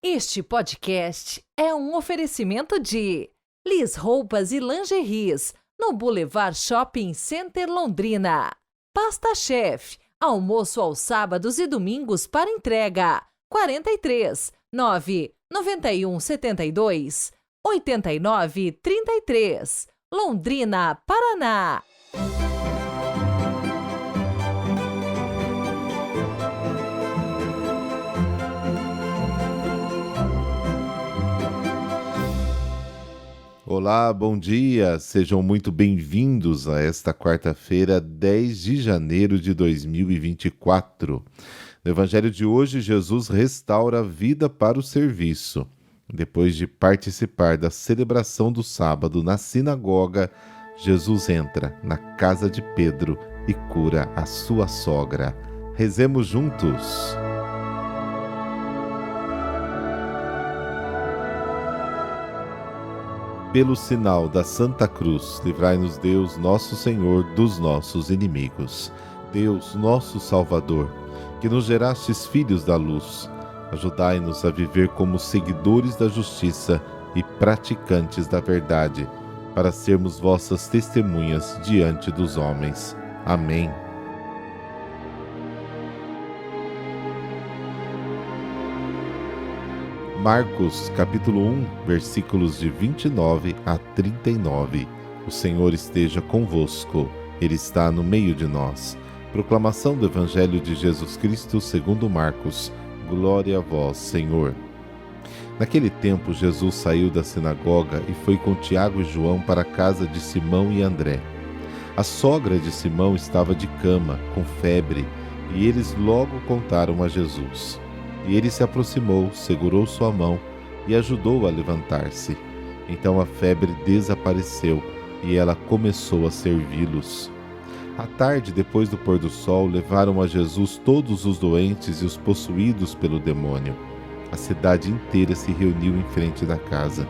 Este podcast é um oferecimento de Liz Roupas e Lingeries, no Boulevard Shopping Center Londrina. Pasta Chef, almoço aos sábados e domingos para entrega. 43 9 91 72 89 33, Londrina, Paraná. Olá, bom dia, sejam muito bem-vindos a esta quarta-feira, 10 de janeiro de 2024. No Evangelho de hoje, Jesus restaura a vida para o serviço. Depois de participar da celebração do sábado na sinagoga, Jesus entra na casa de Pedro e cura a sua sogra. Rezemos juntos. Pelo sinal da Santa Cruz, livrai-nos Deus, nosso Senhor, dos nossos inimigos. Deus, nosso Salvador, que nos gerastes filhos da luz, ajudai-nos a viver como seguidores da justiça e praticantes da verdade, para sermos vossas testemunhas diante dos homens. Amém. Marcos, capítulo 1, versículos de 29 a 39. O Senhor esteja convosco, Ele está no meio de nós. Proclamação do Evangelho de Jesus Cristo segundo Marcos. Glória a vós, Senhor. Naquele tempo, Jesus saiu da sinagoga e foi com Tiago e João para a casa de Simão e André. A sogra de Simão estava de cama, com febre, e eles logo contaram a Jesus. E ele se aproximou, segurou sua mão e ajudou a levantar-se. Então a febre desapareceu e ela começou a servi-los. À tarde, depois do pôr do sol, levaram a Jesus todos os doentes e os possuídos pelo demônio. A cidade inteira se reuniu em frente da casa.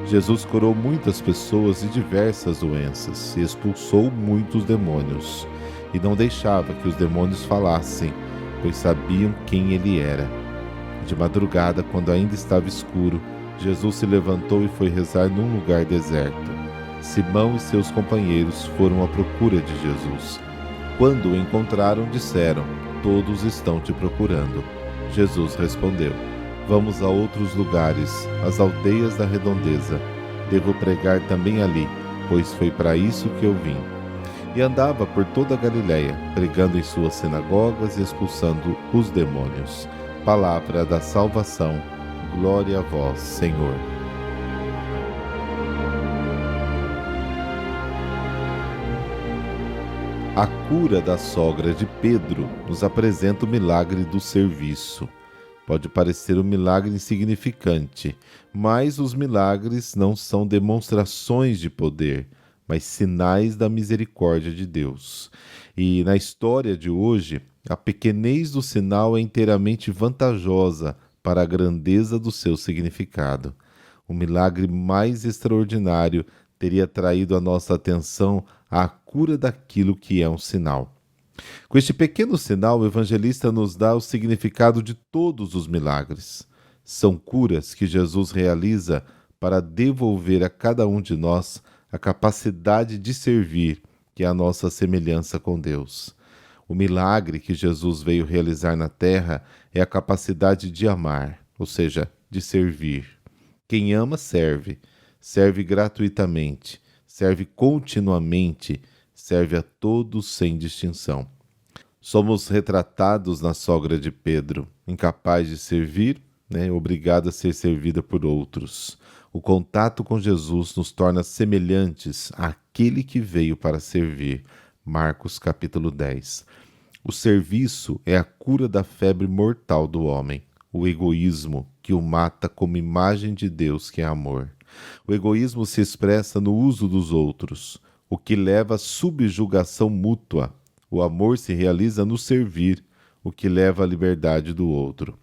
Jesus curou muitas pessoas de diversas doenças e expulsou muitos demônios. E não deixava que os demônios falassem, pois sabiam quem ele era. De madrugada, quando ainda estava escuro, Jesus se levantou e foi rezar num lugar deserto. Simão e seus companheiros foram à procura de Jesus. Quando o encontraram, disseram: "Todos estão te procurando." Jesus respondeu: "Vamos a outros lugares, às aldeias da redondeza. Devo pregar também ali, pois foi para isso que eu vim." E andava por toda a Galiléia, pregando em suas sinagogas e expulsando os demônios. Palavra da salvação. Glória a vós, Senhor. A cura da sogra de Pedro nos apresenta o milagre do serviço. Pode parecer um milagre insignificante, mas os milagres não são demonstrações de poder, mas sinais da misericórdia de Deus. E na história de hoje, a pequenez do sinal é inteiramente vantajosa para a grandeza do seu significado. O milagre mais extraordinário teria traído a nossa atenção à cura daquilo que é um sinal. Com este pequeno sinal, o evangelista nos dá o significado de todos os milagres. São curas que Jesus realiza para devolver a cada um de nós a capacidade de servir, que é a nossa semelhança com Deus. O milagre que Jesus veio realizar na terra é a capacidade de amar, ou seja, de servir. Quem ama, serve. Serve gratuitamente, serve continuamente, serve a todos sem distinção. Somos retratados na sogra de Pedro, incapaz de servir, obrigada a ser servida por outros. O contato com Jesus nos torna semelhantes àquele que veio para servir. Marcos capítulo 10. O serviço é a cura da febre mortal do homem, o egoísmo que o mata como imagem de Deus que é amor. O egoísmo se expressa no uso dos outros, o que leva à subjugação mútua. O amor se realiza no servir, o que leva à liberdade do outro.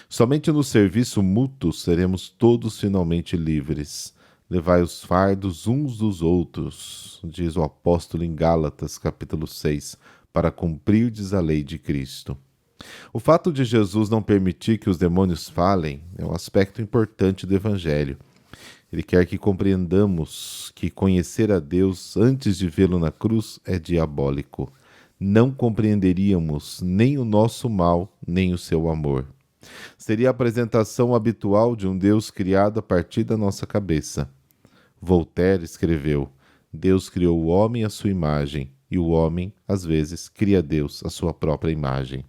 Somente no serviço mútuo seremos todos finalmente livres. Levai os fardos uns dos outros, diz o apóstolo em Gálatas, capítulo 6, para cumprirdes a lei de Cristo. O fato de Jesus não permitir que os demônios falem é um aspecto importante do Evangelho. Ele quer que compreendamos que conhecer a Deus antes de vê-lo na cruz é diabólico. Não compreenderíamos nem o nosso mal, nem o seu amor. Seria a apresentação habitual de um Deus criado a partir da nossa cabeça. Voltaire escreveu: Deus criou o homem à sua imagem, e o homem, às vezes, cria Deus à sua própria imagem.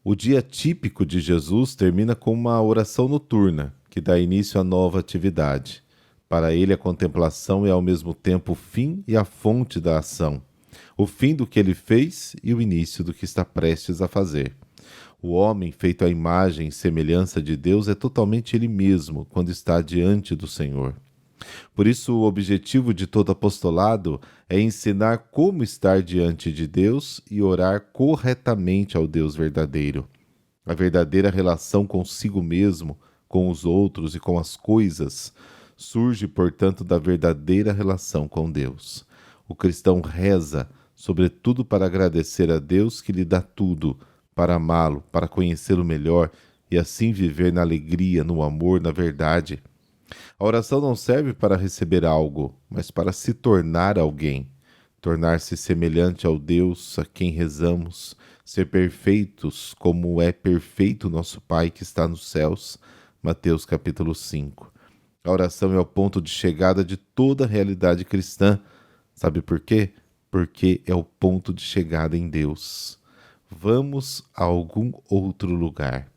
O dia típico de Jesus termina com uma oração noturna, que dá início à nova atividade. Para ele, a contemplação é ao mesmo tempo o fim e a fonte da ação, o fim do que ele fez e o início do que está prestes a fazer. O homem, feito à imagem e semelhança de Deus, é totalmente ele mesmo quando está diante do Senhor. Por isso, o objetivo de todo apostolado é ensinar como estar diante de Deus e orar corretamente ao Deus verdadeiro. A verdadeira relação consigo mesmo, com os outros e com as coisas surge, portanto, da verdadeira relação com Deus. O cristão reza, sobretudo, para agradecer a Deus que lhe dá tudo, para amá-lo, para conhecê-lo melhor e assim viver na alegria, no amor, na verdade. A oração não serve para receber algo, mas para se tornar alguém, tornar-se semelhante ao Deus a quem rezamos, ser perfeitos como é perfeito nosso Pai que está nos céus. Mateus capítulo 5. A oração é o ponto de chegada de toda a realidade cristã. Sabe por quê? Porque é o ponto de chegada em Deus. Vamos a algum outro lugar.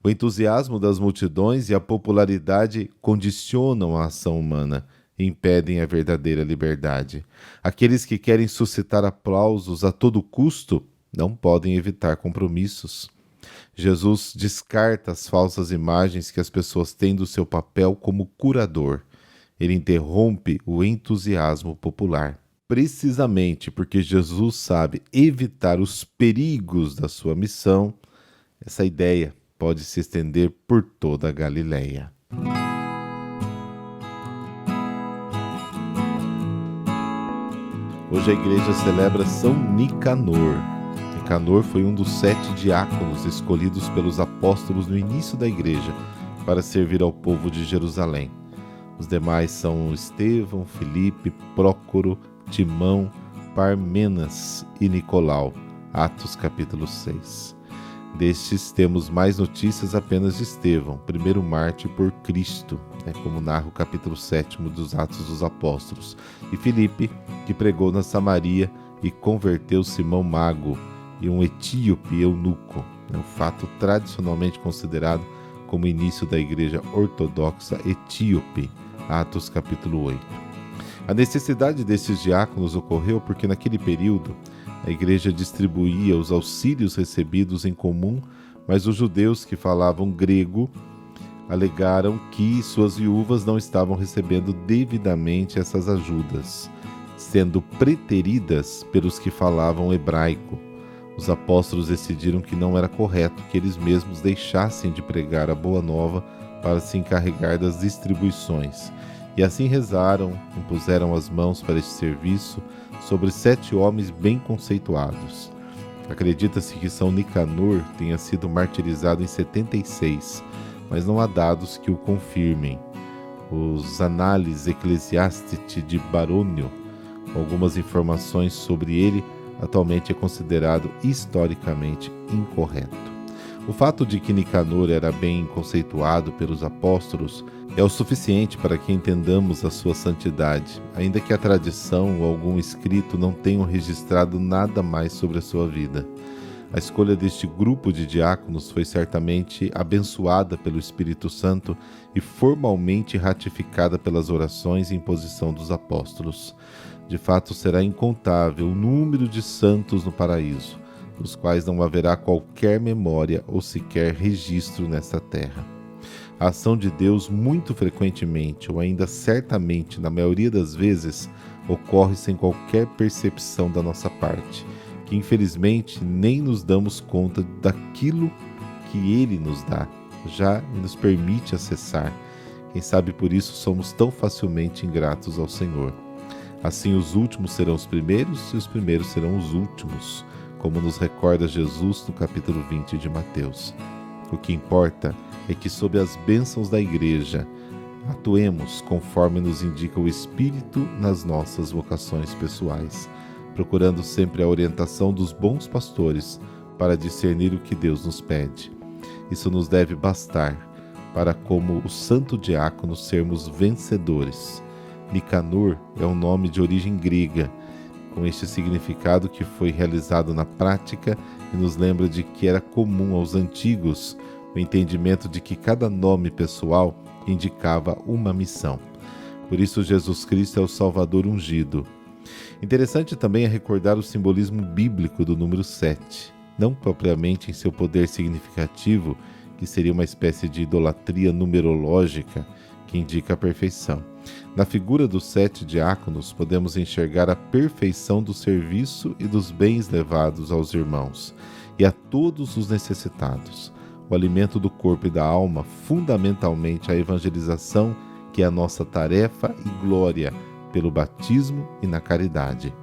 O entusiasmo das multidões e a popularidade condicionam a ação humana e impedem a verdadeira liberdade. Aqueles que querem suscitar aplausos a todo custo não podem evitar compromissos. Jesus descarta as falsas imagens que as pessoas têm do seu papel como curador. Ele interrompe o entusiasmo popular. Precisamente porque Jesus sabe evitar os perigos da sua missão, essa ideia pode se estender por toda a Galileia. Hoje a igreja celebra São Nicanor. Nicanor foi um dos 7 diáconos escolhidos pelos apóstolos no início da igreja para servir ao povo de Jerusalém. Os demais são Estevão, Filipe, Prócoro, Timão, Parmenas e Nicolau. Atos capítulo 6. Destes temos mais notícias apenas de Estevão, primeiro mártir por Cristo, como narra o capítulo 7 dos Atos dos Apóstolos, e Filipe, que pregou na Samaria e converteu Simão Mago e um etíope eunuco, um fato tradicionalmente considerado como início da igreja ortodoxa etíope, Atos capítulo 8. A necessidade desses diáconos ocorreu porque naquele período a igreja distribuía os auxílios recebidos em comum, mas os judeus que falavam grego alegaram que suas viúvas não estavam recebendo devidamente essas ajudas, sendo preteridas pelos que falavam hebraico. Os apóstolos decidiram que não era correto que eles mesmos deixassem de pregar a boa nova para se encarregar das distribuições. E assim rezaram, impuseram as mãos para este serviço sobre 7 homens bem conceituados. Acredita-se que São Nicanor tenha sido martirizado em 76, mas não há dados que o confirmem. Os Análises Ecclesiastici de Barônio, com algumas informações sobre ele, atualmente é considerado historicamente incorreto. O fato de que Nicanor era bem conceituado pelos apóstolos é o suficiente para que entendamos a sua santidade, ainda que a tradição ou algum escrito não tenham registrado nada mais sobre a sua vida. A escolha deste grupo de diáconos foi certamente abençoada pelo Espírito Santo e formalmente ratificada pelas orações e imposição dos apóstolos. De fato, será incontável o número de santos no paraíso, dos quais não haverá qualquer memória ou sequer registro nesta terra. A ação de Deus muito frequentemente, ou ainda certamente na maioria das vezes, ocorre sem qualquer percepção da nossa parte, que infelizmente nem nos damos conta daquilo que Ele nos dá, já nos permite acessar. Quem sabe por isso somos tão facilmente ingratos ao Senhor. Assim os últimos serão os primeiros e os primeiros serão os últimos, como nos recorda Jesus no capítulo 20 de Mateus. O que importa é que, sob as bênçãos da Igreja, atuemos conforme nos indica o Espírito nas nossas vocações pessoais, procurando sempre a orientação dos bons pastores para discernir o que Deus nos pede. Isso nos deve bastar para, como o santo diácono, sermos vencedores. Nicanor é um nome de origem grega, com este significado que foi realizado na prática e nos lembra de que era comum aos antigos o entendimento de que cada nome pessoal indicava uma missão. Por isso, Jesus Cristo é o Salvador ungido. Interessante também é recordar o simbolismo bíblico do número 7, não propriamente em seu poder significativo, que seria uma espécie de idolatria numerológica que indica a perfeição. Na figura dos 7 diáconos, podemos enxergar a perfeição do serviço e dos bens levados aos irmãos e a todos os necessitados. O alimento do corpo e da alma, fundamentalmente a evangelização, que é a nossa tarefa e glória pelo batismo e na caridade.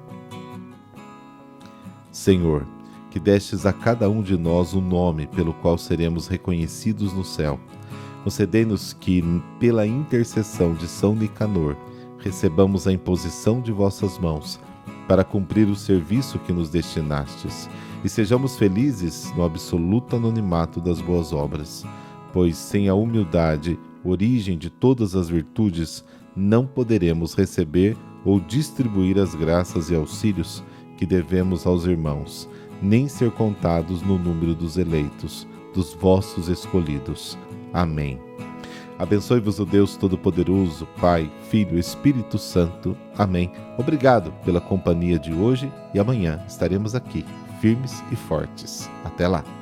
Senhor, que destes a cada um de nós um nome pelo qual seremos reconhecidos no céu, concedei-nos que, pela intercessão de São Nicanor, recebamos a imposição de vossas mãos para cumprir o serviço que nos destinastes e sejamos felizes no absoluto anonimato das boas obras, pois sem a humildade, origem de todas as virtudes, não poderemos receber ou distribuir as graças e auxílios que devemos aos irmãos, nem ser contados no número dos eleitos, dos vossos escolhidos. Amém. Abençoe-vos o Deus Todo-Poderoso, Pai, Filho e Espírito Santo. Amém. Obrigado pela companhia de hoje e amanhã estaremos aqui, firmes e fortes. Até lá.